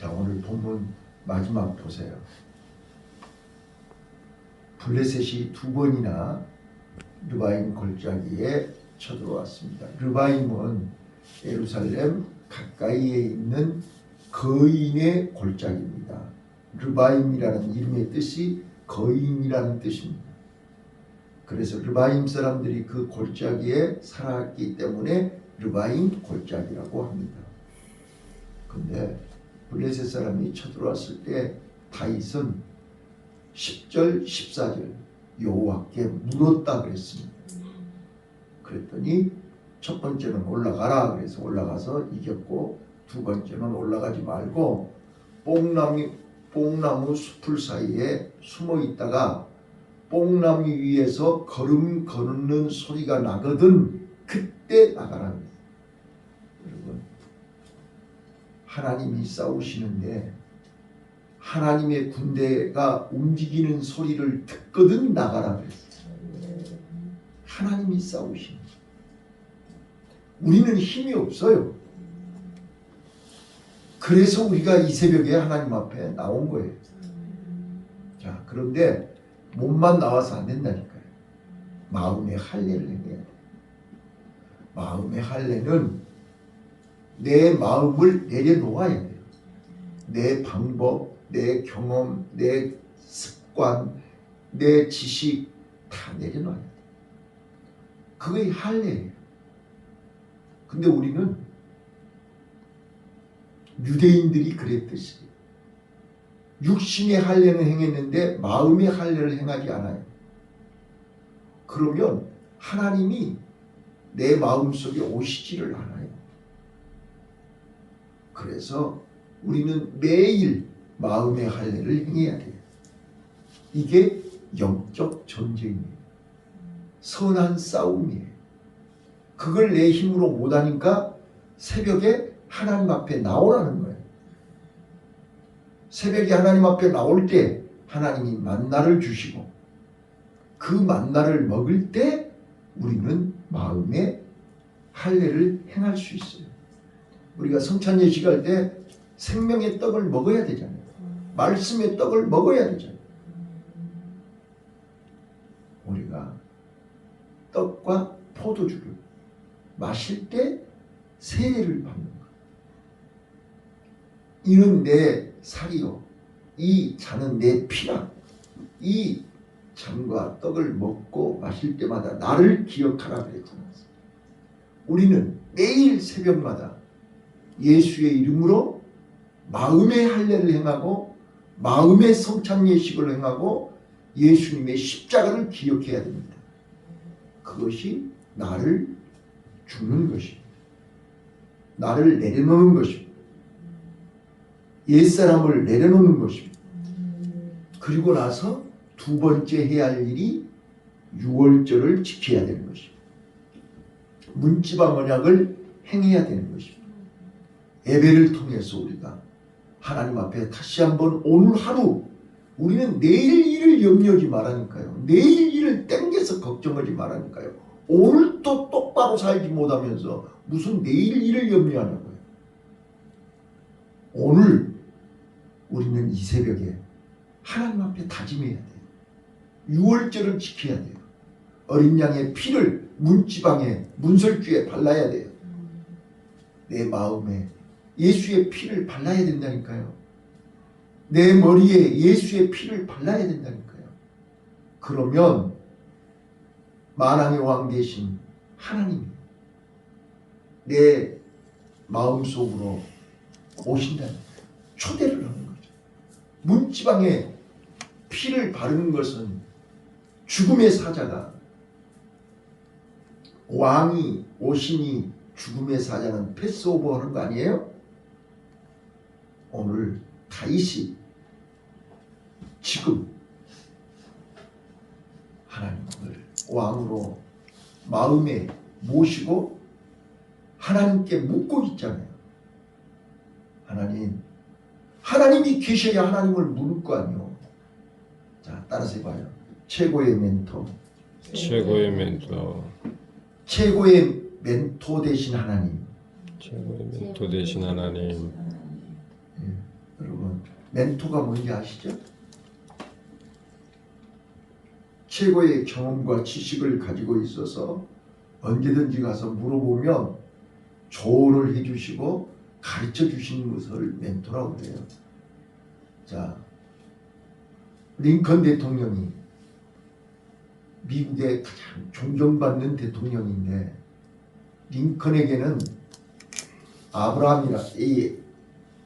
자, 오늘 본문 마지막 보세요. 블레셋이 두 번이나 르바임 골짜기에 쳐들어왔습니다. 르바임은 예루살렘 가까이에 있는 거인의 골짜기입니다. 르바임이라는 이름의 뜻이 거인이라는 뜻입니다. 그래서 르바임 사람들이 그 골짜기에 살았기 때문에 르바임 골짜기라고 합니다. 근데 블레셋 사람이 쳐들어왔을 때 다윗은 10절 14절 여호와께 물었다 그랬습니다. 그랬더니 첫 번째는 올라가라 그래서 올라가서 이겼고, 두 번째는 올라가지 말고 뽕나무 숲을 사이에 숨어 있다가 뽕나무 위에서 걸음 걷는 소리가 나거든 그때 나가라. 여러분, 하나님이 싸우시는데 하나님의 군대가 움직이는 소리를 듣거든 나가라 그랬어요. 하나님이 싸우시는. 우리는 힘이 없어요. 그래서 우리가 이 새벽에 하나님 앞에 나온 거예요. 자, 그런데 몸만 나와서 안 된다니까요. 마음의 할례를 해야 돼요. 마음의 할례는 내 마음을 내려놓아야 돼요. 내 방법, 내 경험, 내 습관, 내 지식 다 내려놔야 돼요. 그게 할례예요. 근데 우리는 유대인들이 그랬듯이 육신의 할례는 행했는데 마음의 할례를 행하지 않아요. 그러면 하나님이 내 마음속에 오시지를 않아요. 그래서 우리는 매일 마음의 할례를 행해야 돼요. 이게 영적 전쟁이에요. 선한 싸움이에요. 그걸 내 힘으로 못하니까 새벽에 하나님 앞에 나오라는 거예요. 새벽에 하나님 앞에 나올 때 하나님이 만나를 주시고 그 만나를 먹을 때 우리는 마음의 할례를 행할 수 있어요. 우리가 성찬 예식할 때 생명의 떡을 먹어야 되잖아요. 말씀의 떡을 먹어야 되잖아요. 우리가 떡과 포도주를 마실 때 세례를 받는 거예요. 이는 내 살이요, 이 잔은 내 피라. 이 잔과 떡을 먹고 마실 때마다 나를 기억하라 그랬잖아요. 우리는 매일 새벽마다 예수의 이름으로 마음의 할례를 행하고 마음의 성찬 예식을 행하고 예수님의 십자가를 기억해야 됩니다. 그것이 나를 죽는 것입니다. 나를 내려놓는 것입니다. 옛사람을 내려놓는 것입니다. 그리고 나서 두 번째 해야 할 일이 유월절을 지켜야 되는 것입니다. 문지방 언약을 행해야 되는 것입니다. 예배를 통해서 우리가 하나님 앞에 다시 한번 오늘 하루, 우리는 내일 일을 염려하지 말라니까요. 내일 일을 땡겨서 걱정하지 말라니까요. 오늘도 똑바로 살지 못하면서 무슨 내일 일을 염려하냐고요. 오늘 우리는 이 새벽에 하나님 앞에 다짐해야 돼요. 유월절을 지켜야 돼요. 어린 양의 피를 문지방에 문설주에 발라야 돼요. 내 마음에 예수의 피를 발라야 된다니까요. 내 머리에 예수의 피를 발라야 된다니까요. 그러면 만왕의 왕 되신 하나님이 내 마음속으로 오신다는 거예요. 초대를 하는 거죠. 문지방에 피를 바르는 것은 죽음의 사자가, 왕이 오시니 죽음의 사자는 패스오버 하는 거 아니에요? 오늘 다윗이 지금 하나님을 왕으로 마음에 모시고 하나님께 묻고 있잖아요. 하나님이 계셔야 하나님을 물을 거 아니에요. 자, 따라서 해봐요. 최고의 멘토. 최고의 멘토. 최고의 멘토 되신 하나님. 최고의 멘토 되신 하나님. 멘토가 뭔지 아시죠? 최고의 경험과 지식을 가지고 있어서 언제든지 가서 물어보면 조언을 해주시고 가르쳐 주시는 것을 멘토라고 해요. 자, 링컨 대통령이 미국의 가장 존경받는 대통령인데, 링컨에게는 아브라함이라 이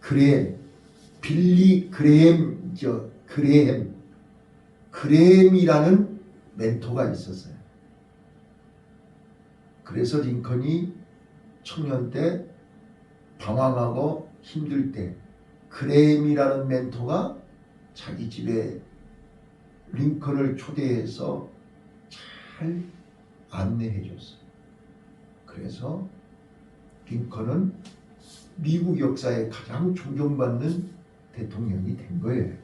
그레햄, 빌리 그레햄, 그레햄이라는 멘토가 있었어요. 그래서 링컨이 청년 때 방황하고 힘들 때 그레햄이라는 멘토가 자기 집에 링컨을 초대해서 잘 안내해 줬어요. 그래서 링컨은 미국 역사에 가장 존경받는 대통령이 된 거예요.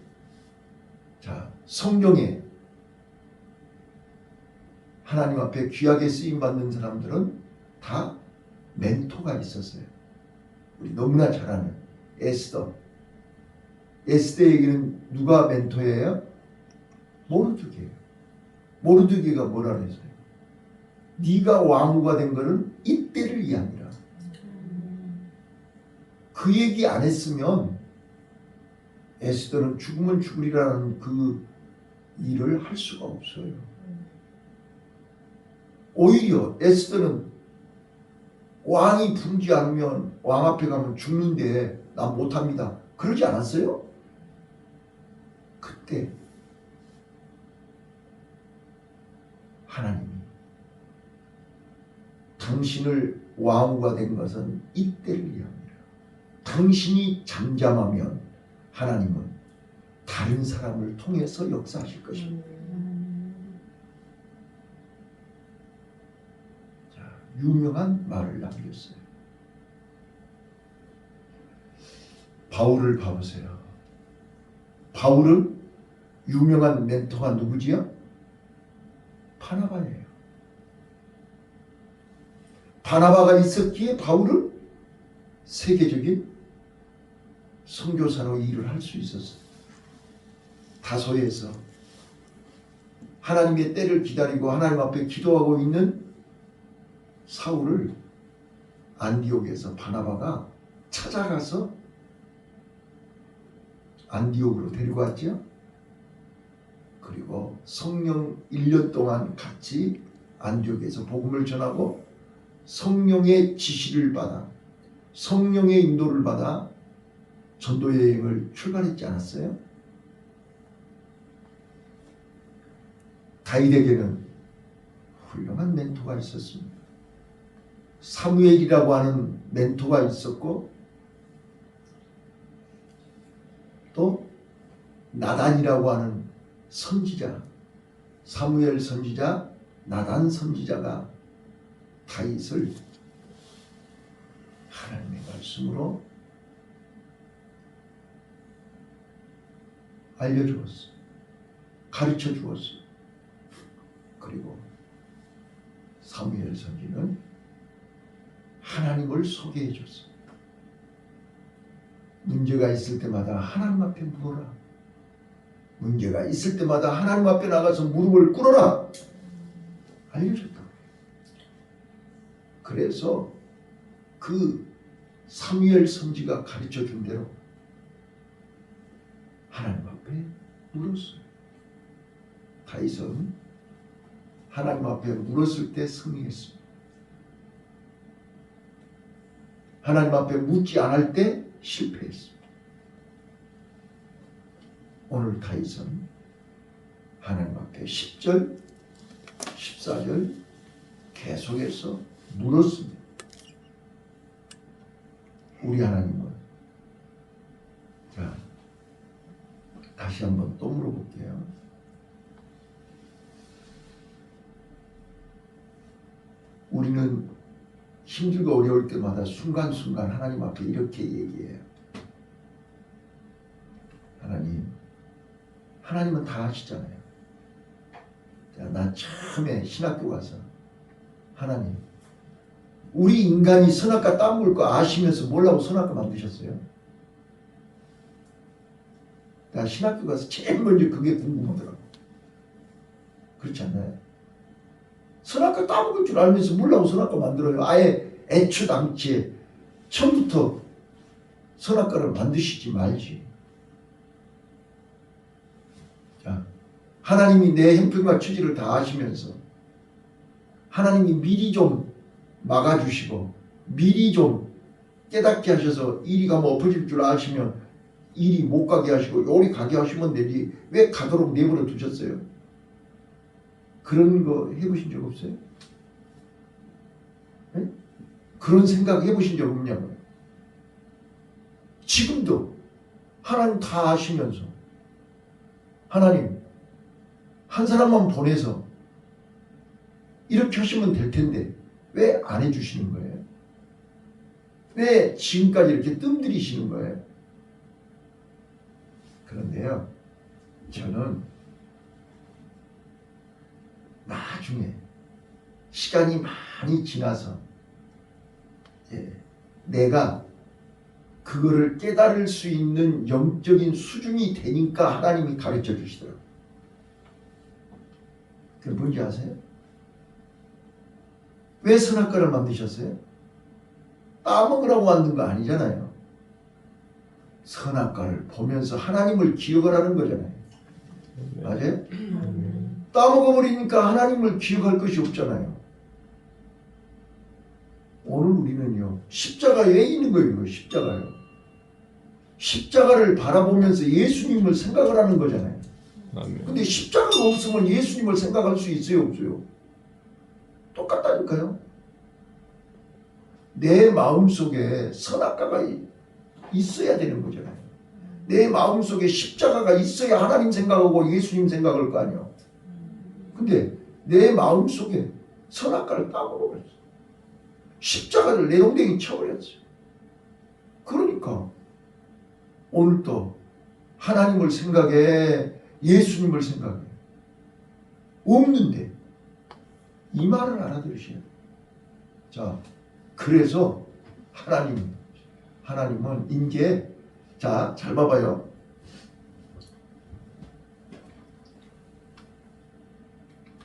자, 성경에 하나님 앞에 귀하게 쓰임받는 사람들은 다 멘토가 있었어요. 우리 너무나 잘 아는 에스더. 에스더에게는 누가 멘토예요? 모르드게예요. 모르드게가 뭐라 그랬어요? 네가 왕후가 된 것은 이때를 위함이라. 그 얘기 안 했으면 에스더는 죽으면 죽으리라는 그 일을 할 수가 없어요. 오히려 에스더는 왕이 부르지 않으면 왕 앞에 가면 죽는데 나 못합니다. 그러지 않았어요? 그때 하나님이 당신을 왕후가 된 것은 이때를 위함이라. 당신이 잠잠하면 하나님은 다른 사람을 통해서 역사하실 것입니다. 자, 유명한 말을 남겼어요. 바울을 봐보세요. 바울은 유명한 멘토가 누구지요? 바나바예요. 바나바가 있었기에 바울은 세계적인 선교사로 일을 할 수 있었어요. 다소에서 하나님의 때를 기다리고 하나님 앞에 기도하고 있는 사울을 안디옥에서 바나바가 찾아가서 안디옥으로 데리고 왔죠. 그리고 성령 1년 동안 같이 안디옥에서 복음을 전하고 성령의 지시를 받아 성령의 인도를 받아 전도 여행을 출발했지 않았어요? 다윗에게는 훌륭한 멘토가 있었습니다. 사무엘이라고 하는 멘토가 있었고 또 나단이라고 하는 선지자, 사무엘 선지자, 나단 선지자가 다윗을 하나님의 말씀으로 알려주었어. 가르쳐 주었어. 그리고 사무엘 선지는 하나님을 소개해 줬어. 문제가 있을 때마다 하나님 앞에 물어라. 문제가 있을 때마다 하나님 앞에 나가서 무릎을 꿇어라. 알려줬다. 그래서 그 사무엘 선지가 가르쳐 준 대로 하나님 앞에 물었어요. 다윗은 하나님 앞에 물었을 때 승리했습니다. 하나님 앞에 묻지 않을 때 실패했습니다. 오늘 다윗은 하나님 앞에 10절, 14절 계속해서 물었습니다. 우리 하나님은 자 다시 한번 또 물어볼게요. 우리는 힘들고 어려울 때마다 순간순간 하나님 앞에 이렇게 얘기해요. 하나님은 다 아시잖아요. 자, 나 처음에 신학교 가서 하나님, 우리 인간이 선악과 땀물 거 아시면서 뭐라고 선악과 만드셨어요? 나 신학교 가서 제일 먼저 그게 궁금하더라고. 그렇지 않나요? 선악과 따먹을 줄 알면서 물라고 선악과 만들어요. 아예 애초당초에 처음부터 선악과를 만드시지 말지. 자, 하나님이 내 형편과 처지를 다 아시면서 하나님이 미리 좀 막아주시고 미리 좀 깨닫게 하셔서 일이 가면 엎어질 줄 아시면 일이 못 가게 하시고 요리 가게 하시면 되지 왜 가도록 내버려 두셨어요? 그런 거 해보신 적 없어요? 네? 그런 생각 해보신 적 없냐고요? 지금도 하나님 다 아시면서 하나님 한 사람만 보내서 이렇게 하시면 될 텐데 왜 안 해주시는 거예요? 왜 지금까지 이렇게 뜸들이시는 거예요? 그런데요, 저는 나중에 시간이 많이 지나서 내가 그거를 깨달을 수 있는 영적인 수준이 되니까 하나님이 가르쳐 주시더라고요. 그게 뭔지 아세요? 왜 선악과를 만드셨어요? 따먹으라고 만든 거 아니잖아요. 선악과를 보면서 하나님을 기억하라는 거잖아요. 맞아요? 따먹어버리니까 하나님을 기억할 것이 없잖아요. 오늘 우리는요, 십자가 왜 있는 거예요? 십자가요. 십자가를 바라보면서 예수님을 생각을 하는 거잖아요. 근데 십자가가 없으면 예수님을 생각할 수 있어요? 없어요? 똑같다니까요. 내 마음속에 선악과가 있어야 되는 거잖아요. 내 마음속에 십자가가 있어야 하나님 생각하고 예수님 생각할 거 아니에요. 근데 내 마음속에 선악과를 따먹어버렸어. 십자가를 내동댕이 쳐버렸어요. 그러니까 오늘도 하나님을 생각해, 예수님을 생각해. 없는데 이 말을 알아들으셔야 돼요. 자, 그래서 하나님은 이제 자, 잘 봐봐요.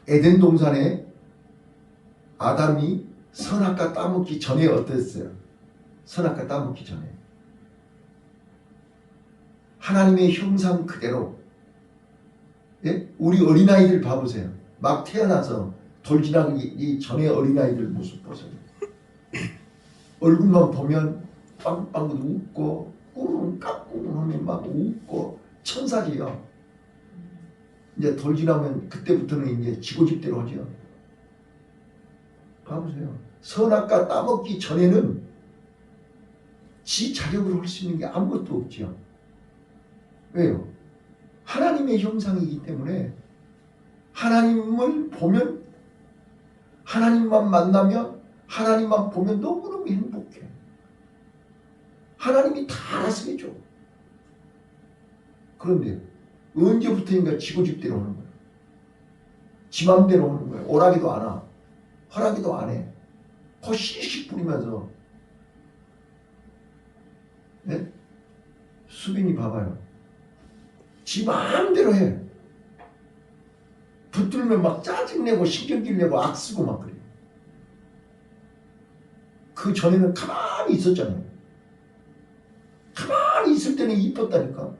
에덴 동산에 아담이 선악과 따먹기 전에 어땠어요? 선악과 따먹기 전에 하나님의 형상 그대로, 예? 우리 어린아이들 봐보세요. 막 태어나서 돌지나기 전에 어린아이들 모습 보세요. 얼굴만 보면 빵빵 웃고 꿈은 깎고 하면 막 웃고 천사지요. 이제 돌지나면 그때부터는 이제 지고집대로 하죠. 봐보세요. 선악과 따먹기 전에는 지 자력으로 할 수 있는 게 아무것도 없죠. 왜요? 하나님의 형상이기 때문에 하나님을 보면, 하나님만 만나면, 하나님만 보면 너무너무 행복해. 하나님이 다 알아서 해줘. 그런데 언제부터인가 지고집대로 오는 거야. 지 맘대로 오는 거야. 오라기도 안 와. 허락이도 안 해. 코 시식 뿌리면서. 네? 수빈이 봐봐요. 지 마음대로 해. 붙들면 막 짜증내고 신경질 내고 악쓰고 막 그래. 그 전에는 가만히 있었잖아요. 가만히 있을 때는 이뻤다니까.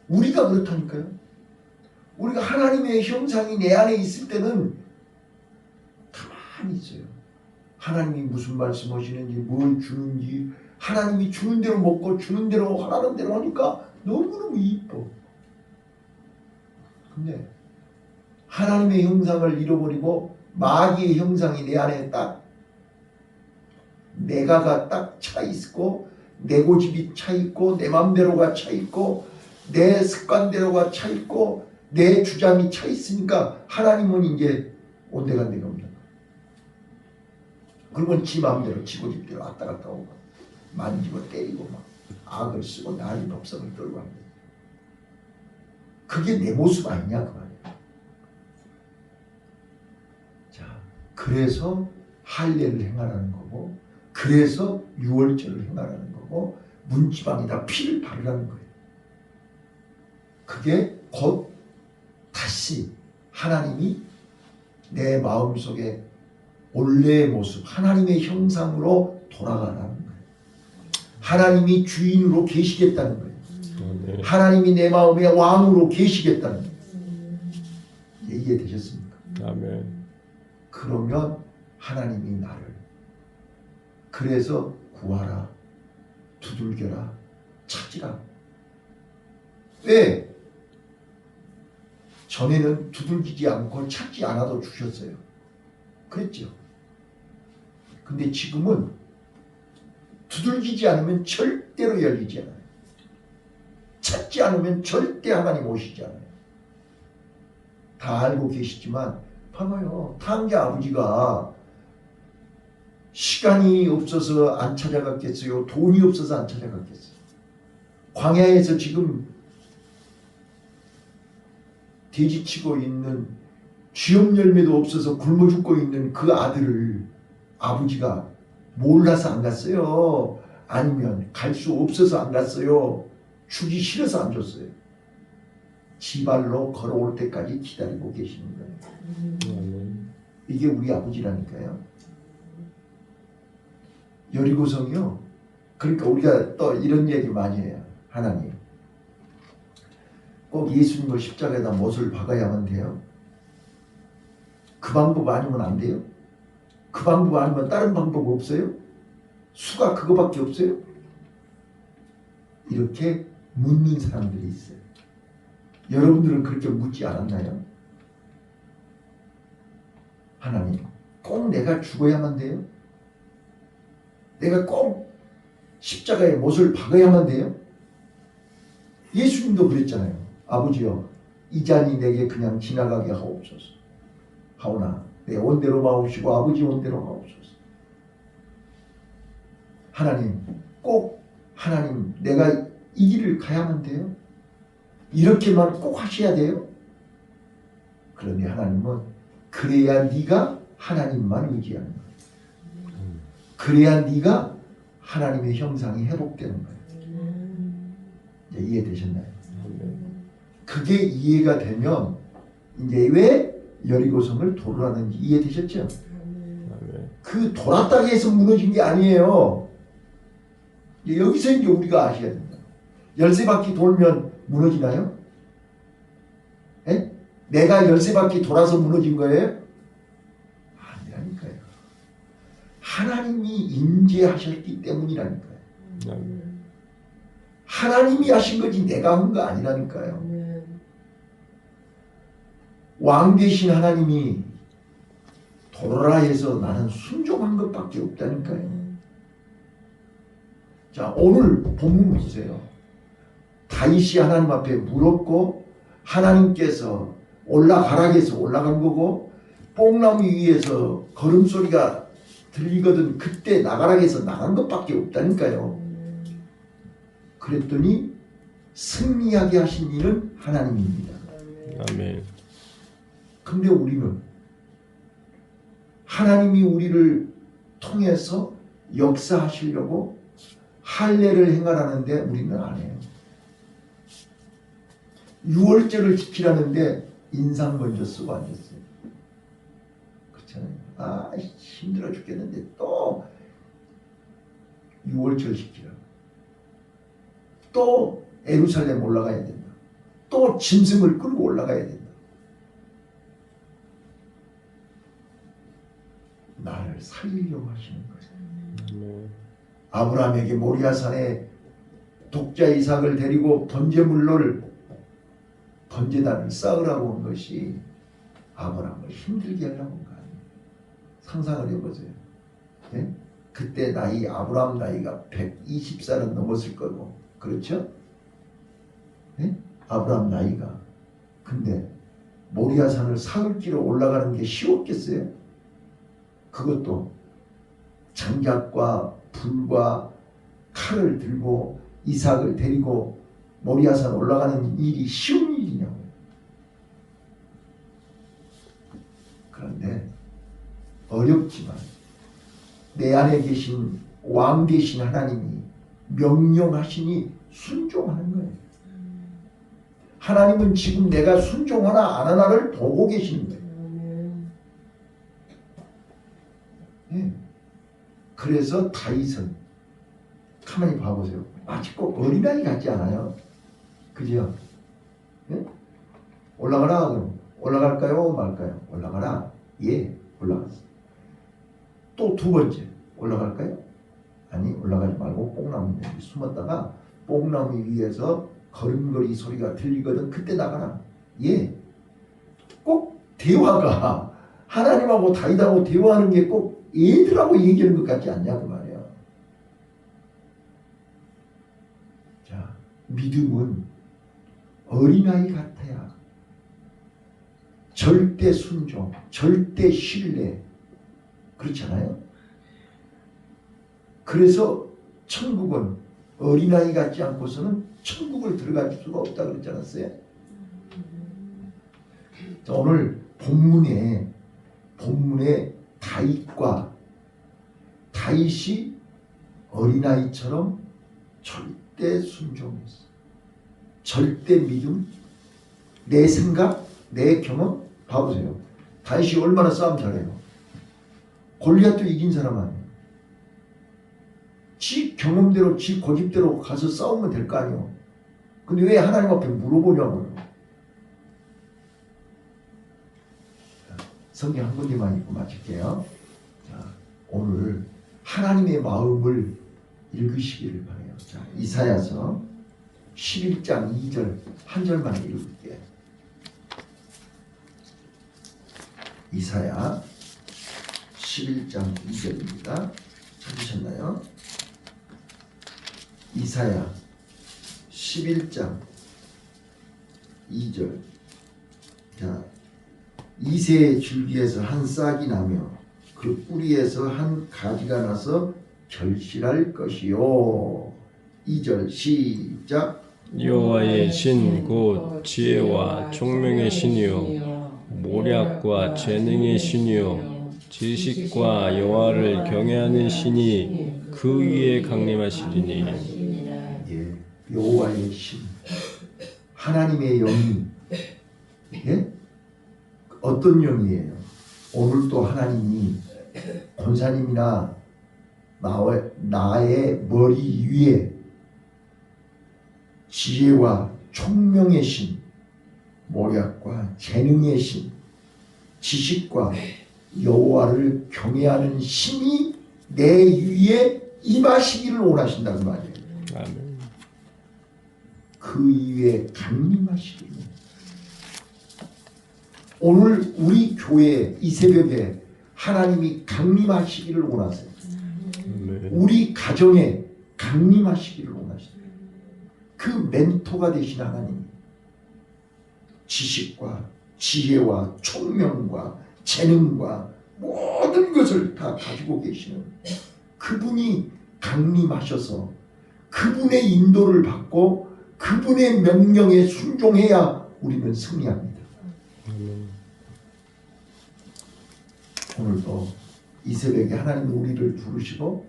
우리가 그렇다니까요. 우리가 하나님의 형상이 내 안에 있을 때는 가만히 있어요. 하나님이 무슨 말씀하시는지, 뭘 주는지, 하나님이 주는 대로 먹고 주는 대로 하라는 대로 하니까 너무너무 이뻐. 근데 하나님의 형상을 잃어버리고 마귀의 형상이 내 안에 딱 내가가 딱 차 있고, 내 고집이 차 있고, 내 맘대로가 차 있고, 내 습관대로가 차 있고, 내 주장이 차 있으니까 하나님은 이제 온데간데가 없는 거야. 그러면 지 마음대로 지 고집대로 왔다 갔다 오고 만지고 때리고 막 악을 쓰고 난리 법석을 떨고 하는 거야. 그게 내 모습 아니냐 그 말이야. 자, 그래서 할례를 행하라는 거고, 그래서 유월절을 행하라는 거고, 문지방에다 피를 바르라는 거예요. 그게 곧 다시 하나님이 내 마음속에 원래의 모습, 하나님의 형상으로 돌아가라는 거예요. 하나님이 주인으로 계시겠다는 거예요. 아멘. 하나님이 내 마음의 왕으로 계시겠다는 거예요. 이해되셨습니까? 아멘. 그러면 하나님이 나를 그래서 구하라, 두들겨라, 찾으라. 왜? 전에는 두들기지 않고 찾지 않아도 주셨어요. 그랬죠. 근데 지금은 두들기지 않으면 절대로 열리지 않아요. 찾지 않으면 절대 하나님 오시지 않아요. 다 알고 계시지만 봐봐요. 탕자 아버지가 시간이 없어서 안 찾아갔겠어요? 돈이 없어서 안 찾아갔겠어요? 광야에서 지금 돼지치고 있는 쥐염 열매도 없어서 굶어 죽고 있는 그 아들을 아버지가 몰라서 안 갔어요? 아니면 갈 수 없어서 안 갔어요? 주기 싫어서 안 줬어요? 지발로 걸어올 때까지 기다리고 계시는 거예요. 아멘. 이게 우리 아버지라니까요. 여리고성이요. 그러니까 우리가 또 이런 얘기 많이 해요. 하나님 꼭 예수님을 십자가에다 못을 박아야만 돼요? 그 방법 아니면 안 돼요? 그 방법 아니면 다른 방법 없어요? 수가 그거밖에 없어요? 이렇게 묻는 사람들이 있어요. 여러분들은 그렇게 묻지 않았나요? 하나님 꼭 내가 죽어야만 돼요? 내가 꼭 십자가에 못을 박아야만 돼요? 예수님도 그랬잖아요. 아버지여 이 잔이 내게 그냥 지나가게 하옵소서. 하오나 내 원대로 마옵시고 아버지 원대로 마옵소서. 하나님 꼭 하나님 내가 이 길을 가야만 돼요? 이렇게만 꼭 하셔야 돼요? 그런데 하나님은 그래야 네가 하나님만 의지하는 거예요. 그래야 네가 하나님의 형상이 회복되는 거예요. 이제 이해되셨나요? 그게 이해가 되면 이제 왜 여리고성을 돌으라는지 이해되셨죠? 아멘. 그 돌았다고 해서 무너진 게 아니에요. 이제 여기서 이제 우리가 아셔야 된다. 열세 바퀴 돌면 무너지나요? 에? 내가 열세 바퀴 돌아서 무너진 거예요? 아니라니까요. 하나님이 임재하셨기 때문이라니까요. 아멘. 하나님이 하신 거지 내가 한 거 아니라니까요. 왕 되신 하나님이 돌아라 해서 나는 순종한 것밖에 없다니까요. 자, 오늘 본문 보세요. 다윗이 하나님 앞에 물었고 하나님께서 올라가라 해서 올라간 거고 뽕나무 위에서 걸음소리가 들리거든 그때 나가라 해서 나간 것밖에 없다니까요. 그랬더니 승리하게 하신 이는 하나님입니다. 아멘. 근데 우리는 하나님이 우리를 통해서 역사하시려고 할례를 행하라는데 우리는 안 해요. 유월절을 지키라는데 인상 먼저 쓰고 앉았어요. 그렇잖아요. 아 힘들어 죽겠는데 또 유월절 지키라고. 또 예루살렘 올라가야 된다. 또 짐승을 끌고 올라가야 된다. 나를 살리려고 하시는 거예요. 아브라함에게 모리아산에 독자 이삭을 데리고 번제물로를 번제단을 쌓으라고 온 것이 아브라함을 힘들게 하려고 온 거 아니에요. 상상을 해보세요. 네? 그때 나이 아브라함 나이가 120살은 넘었을 거고 그렇죠? 네? 아브라함 나이가 근데 모리아산을 사흘길로 올라가는 게 쉬웠겠어요? 그것도 장작과 불과 칼을 들고 이삭을 데리고 모리아산 올라가는 일이 쉬운 일이냐고요. 그런데 어렵지만 내 안에 계신 왕 되신 하나님이 명령하시니 순종하는 거예요. 하나님은 지금 내가 순종하나 안 하나를 보고 계시는 거예요. 예. 그래서 다윗은 가만히 봐보세요. 마치 꼭 어린아이 같지 않아요? 그죠? 예? 올라가라. 그럼 올라갈까요? 말까요? 올라가라. 예, 올라갔어. 또 두 번째 올라갈까요? 아니, 올라가지 말고 뽕나무 위에 숨었다가 뽕나무 위에서 걸음걸이 소리가 들리거든. 그때 나가라. 예. 꼭 대화가 하나님하고 다윗하고 대화하는 게 꼭 애들하고 얘기하는 것 같지 않냐 그 말이야. 자, 믿음은 어린아이 같아야 절대 순종, 절대 신뢰. 그렇잖아요. 그래서 천국은 어린아이 같지 않고서는 천국을 들어갈 수가 없다 그랬지 않았어요? 자, 오늘 본문에 다윗이 어린아이처럼 절대 순종했어. 절대 믿음, 내 생각, 내 경험. 봐보세요. 다윗이 얼마나 싸움 잘해요. 골리앗도 이긴 사람 아니에요. 지 경험대로 지 고집대로 가서 싸우면 될 거 아니에요. 근데 왜 하나님 앞에 물어보냐고요. 성경 한 군데만 읽고 마칠게요. 자, 오늘 하나님의 마음을 읽으시기를 바라요. 자, 이사야서 11장 2절 한 절만 읽을게요. 이사야 11장 2절입니다. 찾으셨나요? 이사야 11장 2절. 자, 이새의 줄기에서 한 싹이 나며 그 뿌리에서 한 가지가 나서 결실할 것이요. 2절 시작. 여호와의 신 곧 지혜와 총명의 신이요 모략과 재능의 신이요 지식과 여호와를 경외하는 신이 그 위에 강림하시리니. 예, 여호와의 신, 하나님의 영이, 예? 어떤 영이에요? 오늘 또 하나님이 권사님이나 나의 머리 위에 지혜와 총명의 신, 모략과 재능의 신, 지식과 여호와를 경외하는 신이 내 위에 임하시기를 원하신다는 말이에요. 아멘. 그 위에 강림하시기를. 오늘 우리 교회 이 새벽에 하나님이 강림하시기를 원하세요. 아멘. 우리 가정에 강림하시기를 원하세요. 그 멘토가 되신 하나님, 지식과 지혜와 총명과 재능과 모든 것을 다 가지고 계시는 그분이 강림하셔서 그분의 인도를 받고 그분의 명령에 순종해야 우리는 승리합니다. 아멘. 오늘도 이 새벽에 하나님은 우리를 부르시고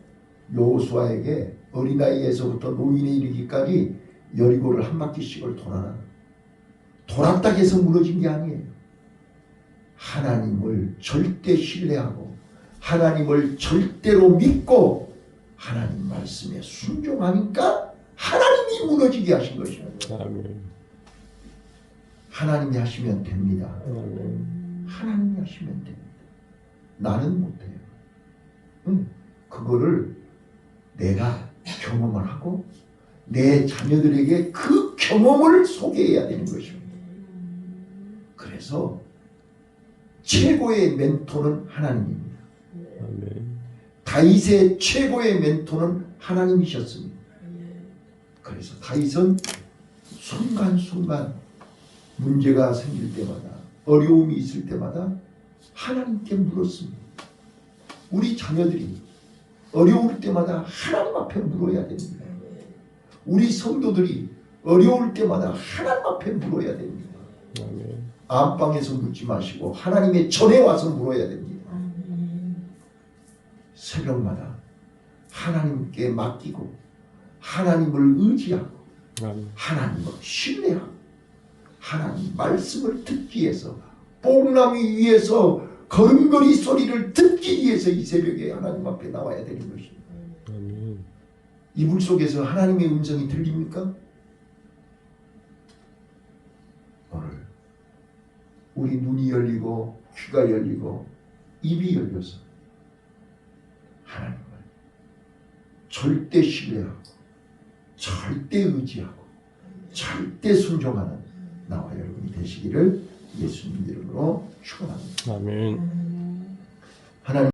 여호수아에게 어린아이에서부터 노인에 이르기까지 여리고를 한 바퀴씩을 돌아라. 돌았다 해서 무너진 게 아니에요. 하나님을 절대 신뢰하고 하나님을 절대로 믿고 하나님 말씀에 순종하니까 하나님이 무너지게 하신 것입니다. 아멘. 하나님이 하시면 됩니다. 아멘. 하나님이 하시면 됩니다. 나는 못해요. 그거를 내가 경험을 하고 내 자녀들에게 그 경험을 소개해야 되는 것입니다. 그래서 최고의 멘토는 하나님입니다. 아멘. 다윗의 최고의 멘토는 하나님이셨습니다. 그래서 다윗은 순간순간 문제가 생길 때마다 어려움이 있을 때마다 하나님께 물었습니다. 우리 자녀들이 어려울 때마다 하나님 앞에 물어야 됩니다. 우리 성도들이 어려울 때마다 하나님 앞에 물어야 됩니다. 아멘. 안방에서 묻지 마시고 하나님의 전에 와서 물어야 됩니다. 새벽마다 하나님께 맡기고 하나님을 의지하고 아멘. 하나님을 신뢰하고 하나님 말씀을 듣기 위해서 뽕나무 위에서 걸음걸이 소리를 듣기 위해서 이 새벽에 하나님 앞에 나와야 되는 것입니다. 아멘. 이불 속에서 하나님의 음성이 들립니까? 오늘 우리 눈이 열리고 귀가 열리고 입이 열려서 하나님을 절대 신뢰하고 절대 의지하고 절대 순종하는 나와 여러분이 되시기를 예수님 이름으로 축원합니다. 아멘. 하나님